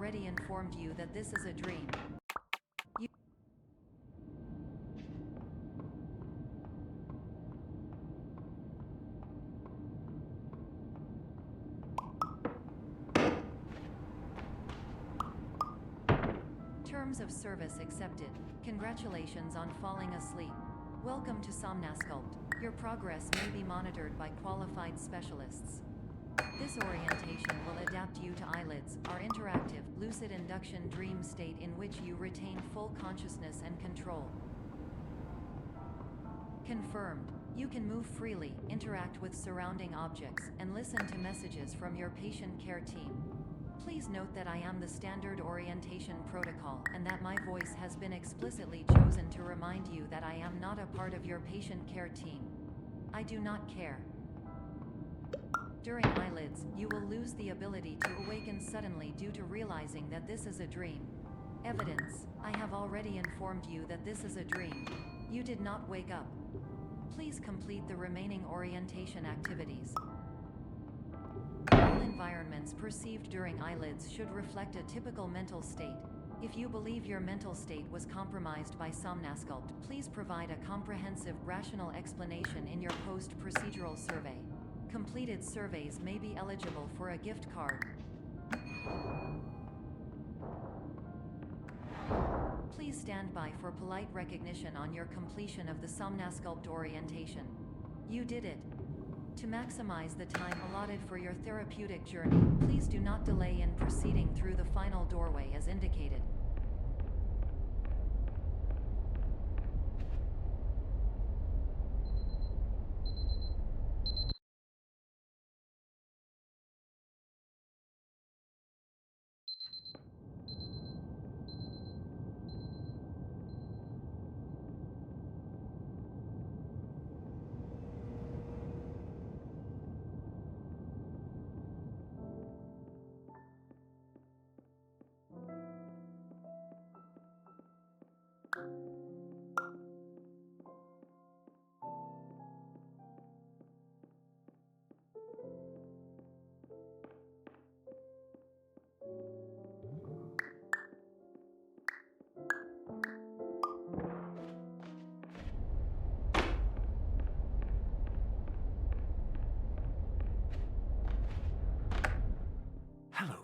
already informed you that this is a dream. You Terms of service accepted. Congratulations on falling asleep. Welcome to Somnasculpt. Your progress may be monitored by qualified specialists. This orientation will adapt you to eyelids, our interactive, lucid induction dream state in which you retain full consciousness and control. Confirmed. You can move freely, interact with surrounding objects, and listen to messages from your patient care team. Please note that I am the standard orientation protocol and that my voice has been explicitly chosen to remind you that I am not a part of your patient care team. I do not care. During eyelids, you will lose the ability to awaken suddenly due to realizing that this is a dream. Evidence: I have already informed you that this is a dream. You did not wake up. Please complete the remaining orientation activities. All environments perceived during eyelids should reflect a typical mental state. If you believe your mental state was compromised by Somnasculpt, please provide a comprehensive, rational explanation in your post-procedural survey. Completed surveys may be eligible for a gift card. Please stand by for polite recognition on your completion of the Somnasculpt orientation. You did it. To maximize the time allotted for your therapeutic journey, please do not delay in proceeding through the final doorway as indicated. Hello,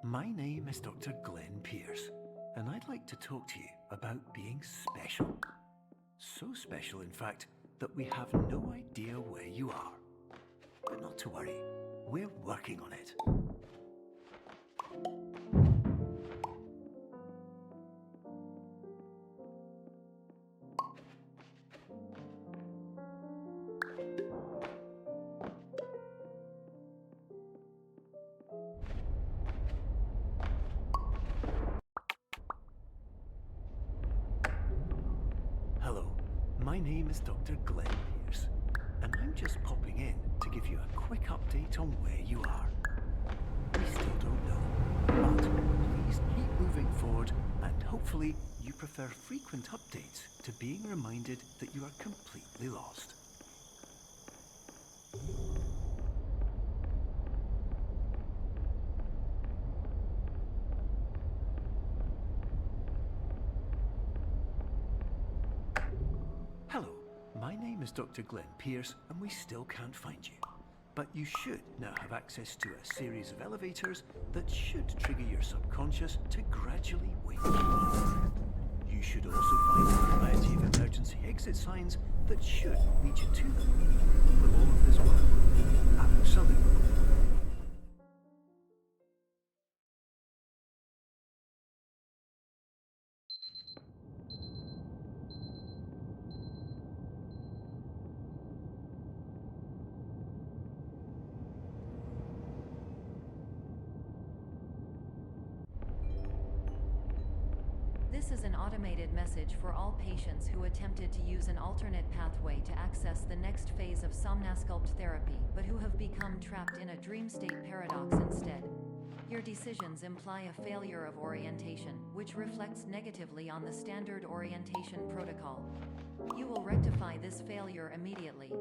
my name is Dr. Glenn Pierce, and I'd like to talk to you about being special. So special, in fact, that we have no idea where you are. But not to worry, we're working on it. Hello, my name is Dr. Glenn Pierce, and I'm just popping in to give you a quick update on where you are. We still don't know, but please keep moving forward, and hopefully you prefer frequent updates to being reminded that you are completely lost. Hello, my name is Dr. Glenn Pierce, and we still can't find you. But you should now have access to a series of elevators that should trigger your subconscious to gradually wake you up. You should also find a variety of emergency exit signs that should lead you to them. Will all of this work? Absolutely. This is an automated message for all patients who attempted to use an alternate pathway to access the next phase of Somnasculpt therapy, but who have become trapped in a dream state paradox instead. Your decisions imply a failure of orientation, which reflects negatively on the standard orientation protocol. You will rectify this failure immediately.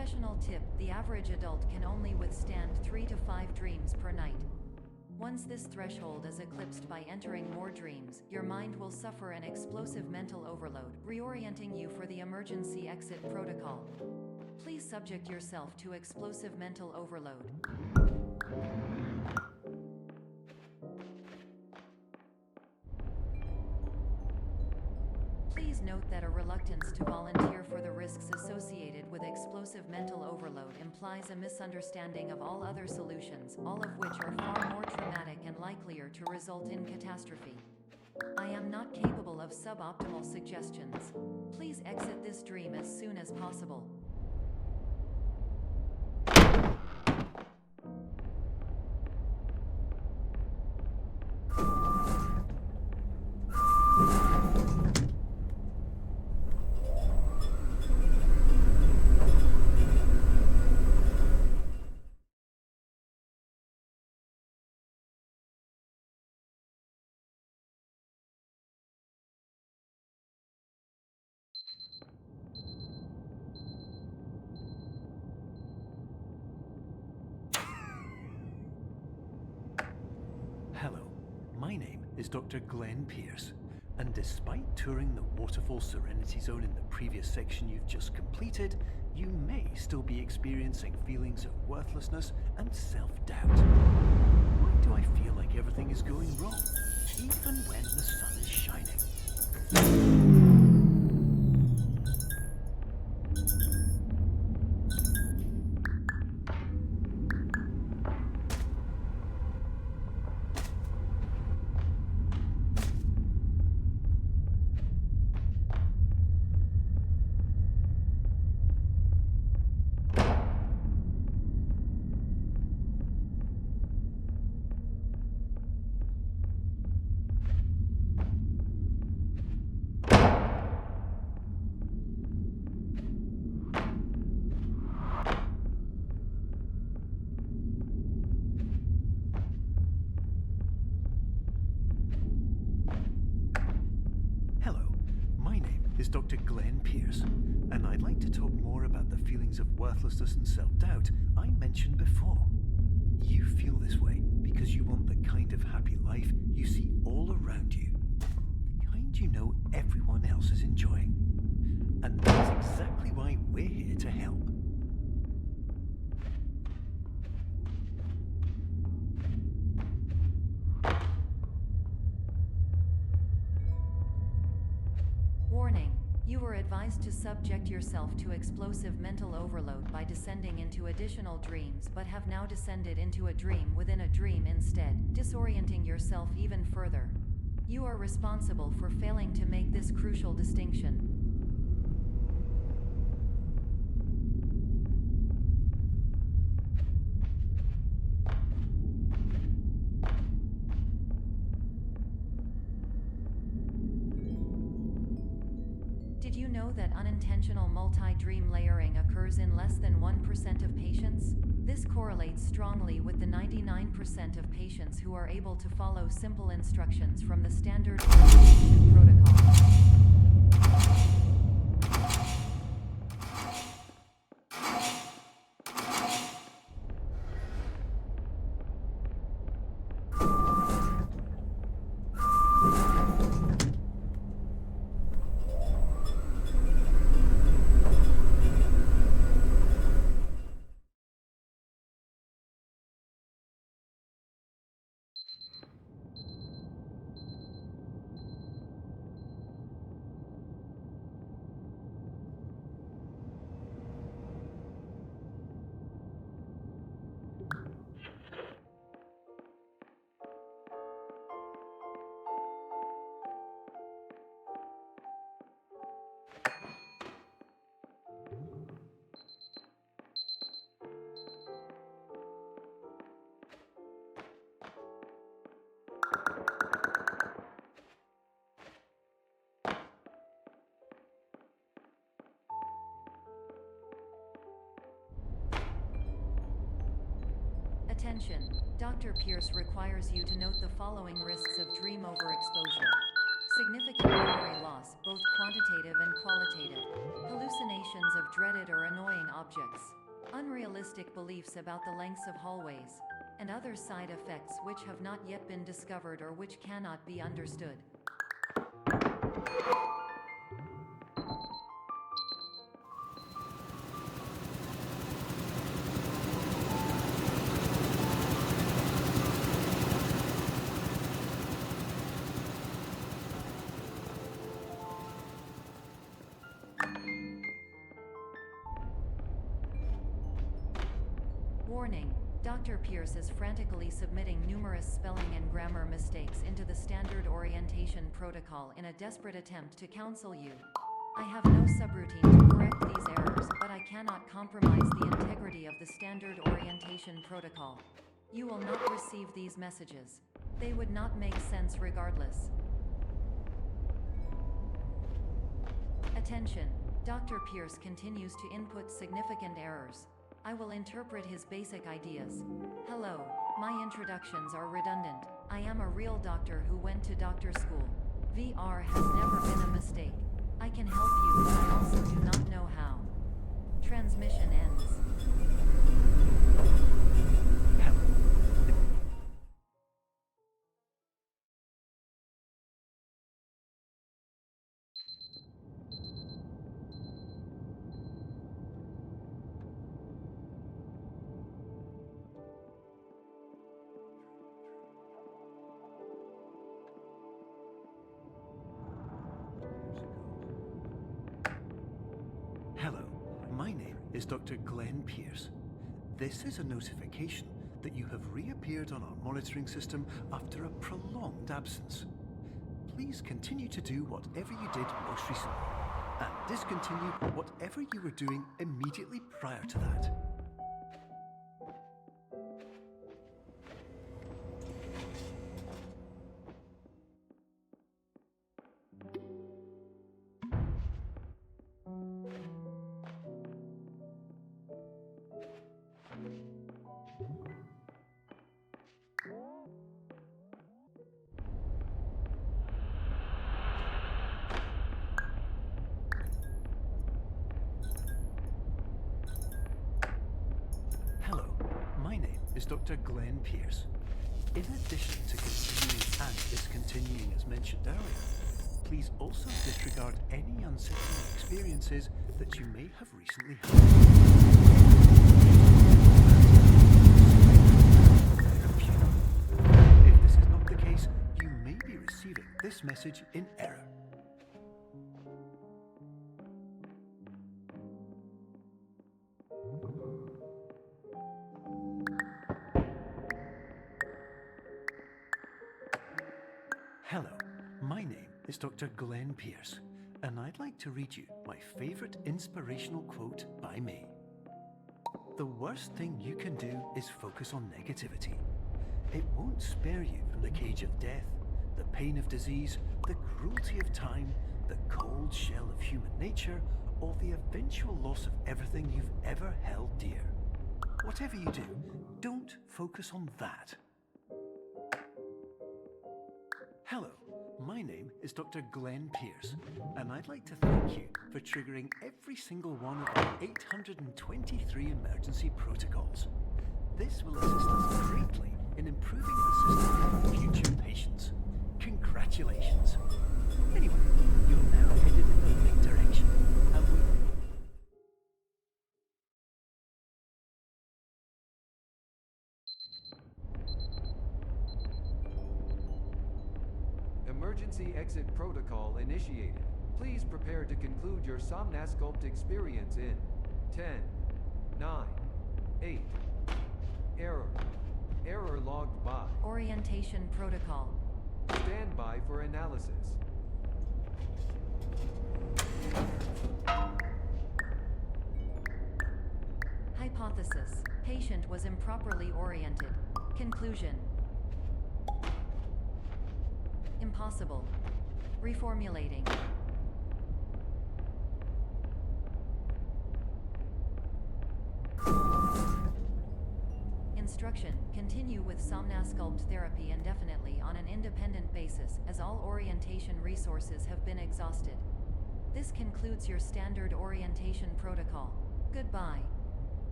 Professional tip: the average adult can only withstand 3 to 5 dreams per night. Once this threshold is eclipsed by entering more dreams, your mind will suffer an explosive mental overload, reorienting you for the emergency exit protocol. Please subject yourself to explosive mental overload. Please note that a reluctance to volunteer for the risks associated with explosive mental overload implies a misunderstanding of all other solutions, all of which are far more traumatic and likelier to result in catastrophe. I am not capable of suboptimal suggestions. Please exit this dream as soon as possible. Hello, my name is Dr. Glenn Pierce, and despite touring the Waterfall Serenity Zone in the previous section you've just completed, you may still be experiencing feelings of worthlessness and self-doubt. Why do I feel like everything is going wrong, even when the sun is shining? Is Dr. Glenn Pierce, and I'd like to talk more about the feelings of worthlessness and self-doubt I mentioned before. You feel this way because you want the kind of happy life you see all around you, the kind you know everyone else is enjoying. And that's exactly why we're here to help. Warning: you were advised to subject yourself to explosive mental overload by descending into additional dreams, but have now descended into a dream within a dream instead, disorienting yourself even further. You are responsible for failing to make this crucial distinction. Did you know that unintentional multi-dream layering occurs in less than 1% of patients? This correlates strongly with the 99% of patients who are able to follow simple instructions from the standard orientation protocol. Attention! Dr. Pierce requires you to note the following risks of dream overexposure. Significant memory loss, both quantitative and qualitative. Hallucinations of dreaded or annoying objects. unrealistic beliefs about the lengths of hallways, and other side effects which have not yet been discovered or which cannot be understood. Warning. Dr. Pierce is frantically submitting numerous spelling and grammar mistakes into the standard orientation protocol in a desperate attempt to counsel you. I have no subroutine to correct these errors, but I cannot compromise the integrity of the standard orientation protocol. You will not receive these messages. They would not make sense regardless. Attention. Dr. Pierce continues to input significant errors. I will interpret his basic ideas. Hello, my introductions are redundant. I am a real doctor who went to doctor school. VR has never been a mistake. I can help you, but I also do not know how. Transmission ends. Hello, my name is Dr. Glenn Pierce. This is a notification that you have reappeared on our monitoring system after a prolonged absence. Please continue to do whatever you did most recently, and discontinue whatever you were doing immediately prior to that. Is Dr. Glenn Pierce. In addition to continuing and discontinuing as mentioned earlier, please also disregard any unsettling experiences that you may have recently had. If this is not the case, you may be receiving this message in error. Hello, my name is Dr. Glenn Pierce, and I'd like to read you my favorite inspirational quote by me. The worst thing you can do is focus on negativity. It won't spare you from the cage of death, the pain of disease, the cruelty of time, the cold shell of human nature, or the eventual loss of everything you've ever held dear. Whatever you do, don't focus on that. Hello, my name is Dr. Glenn Pierce, and I'd like to thank you for triggering every single one of our 823 emergency protocols. This will assist us greatly in improving the system for future patients. Congratulations. Anyway, you're now headed in the right direction, and we... Emergency exit protocol initiated. Please prepare to conclude your Somnasculpt experience in 10, 9, 8. Error. Error logged by. Orientation protocol. Stand by for analysis. Hypothesis. Patient was improperly oriented. Conclusion. Impossible. Reformulating. Instruction. Continue with Somnasculpt therapy indefinitely on an independent basis, as all orientation resources have been exhausted. This concludes your standard orientation protocol. Goodbye.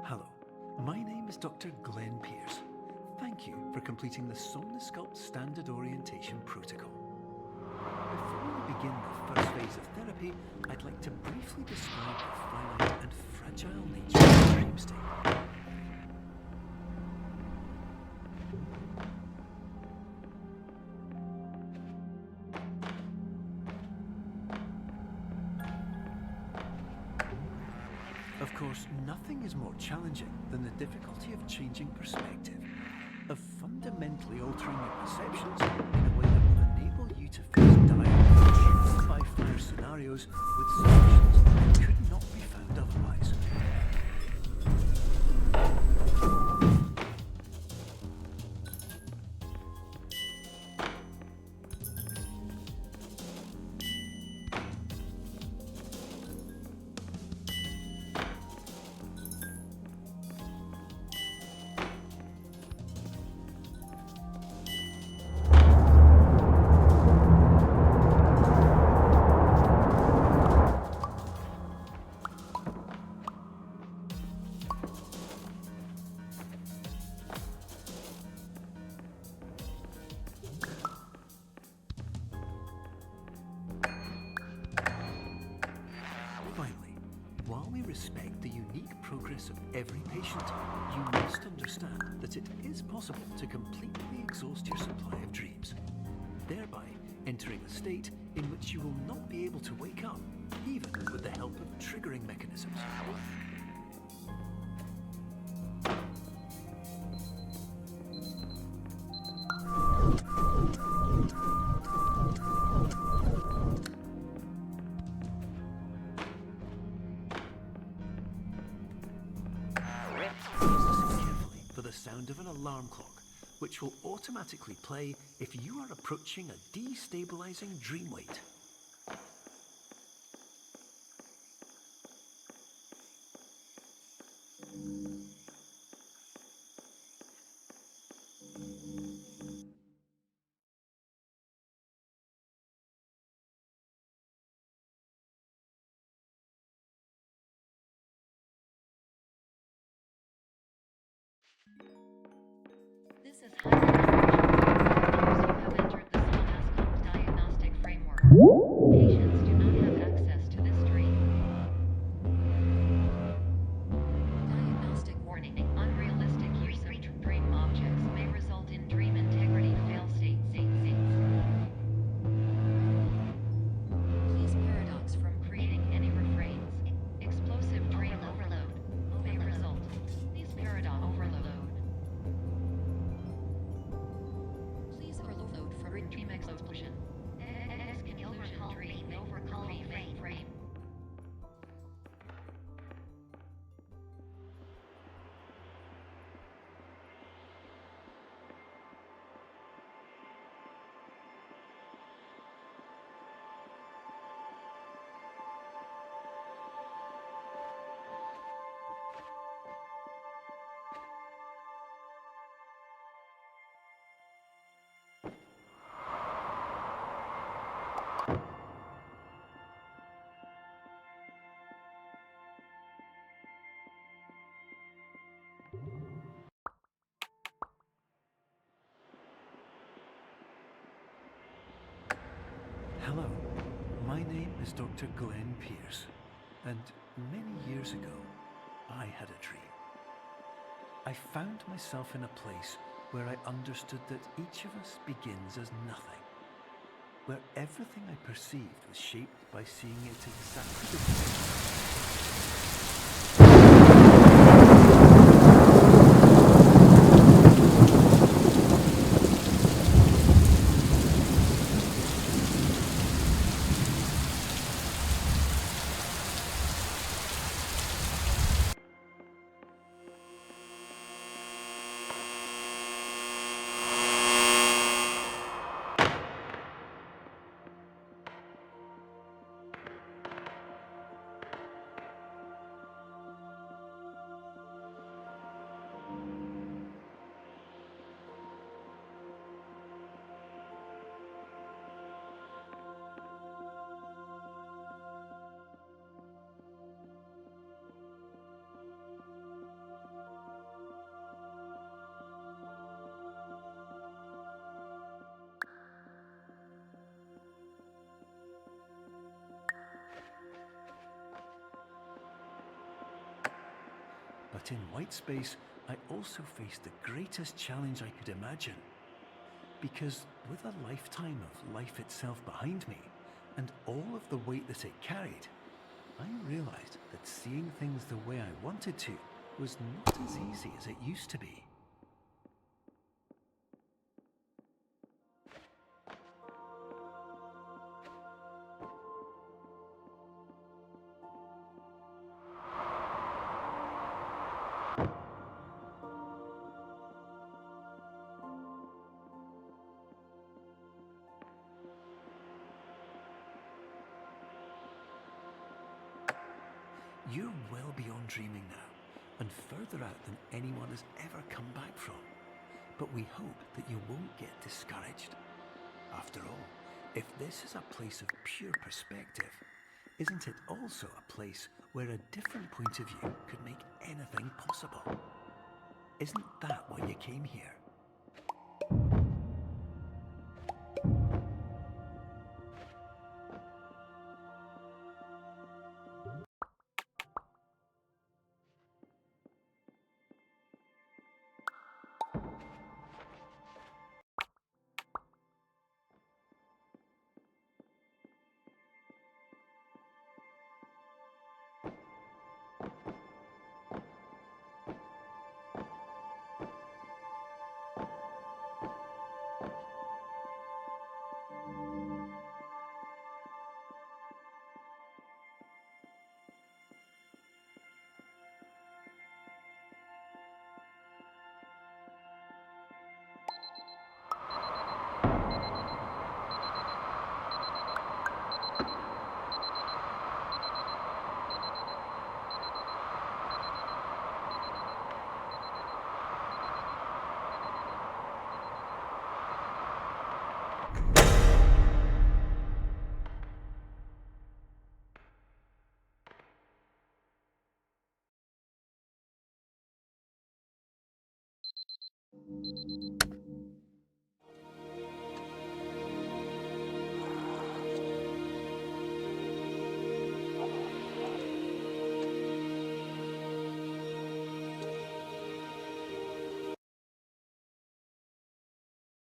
Hello, my name is Dr. Glenn Pierce. Thank you for completing the Somnosculpt Standard Orientation Protocol. Before we begin the first phase of therapy, I'd like to briefly describe the finite and fragile nature of the dream state. Of course, nothing is more challenging than the difficulty of changing perspective, of fundamentally altering your perceptions in a way that will enable you to face dire, trial-by-fire scenarios with solutions that could not be found otherwise. While we respect the unique progress of every patient, you must understand that it is possible to completely exhaust your supply of dreams, thereby entering a state in which you will not be able to wake up, even with the help of triggering mechanisms. Sound of an alarm clock, which will automatically play if you are approaching a destabilizing dream weight. This is highly unfortunate. You have entered the Somnosculpt diagnostic framework. Patients do not have access to this dream. Diagnostic warning. Unrealistic use of dream objects may result in dream integrity fail-states. Please paradox from creating any refrains. Explosive dream overload may result. Please paradox overload. Please overload for dream explosion. Exclusion dream overcall frame. Hello, my name is Dr. Glenn Pierce, and many years ago, I had a dream. I found myself in a place where I understood that each of us begins as nothing, where everything I perceived was shaped by seeing it exactly the way But in white space, I also faced the greatest challenge I could imagine. Because with a lifetime of life itself behind me, and all of the weight that it carried, I realized that seeing things the way I wanted to was not as easy as it used to be. You're well beyond dreaming now, and further out than anyone has ever come back from. But we hope that you won't get discouraged. After all, if this is a place of pure perspective, isn't it also a place where a different point of view could make anything possible? Isn't that why you came here?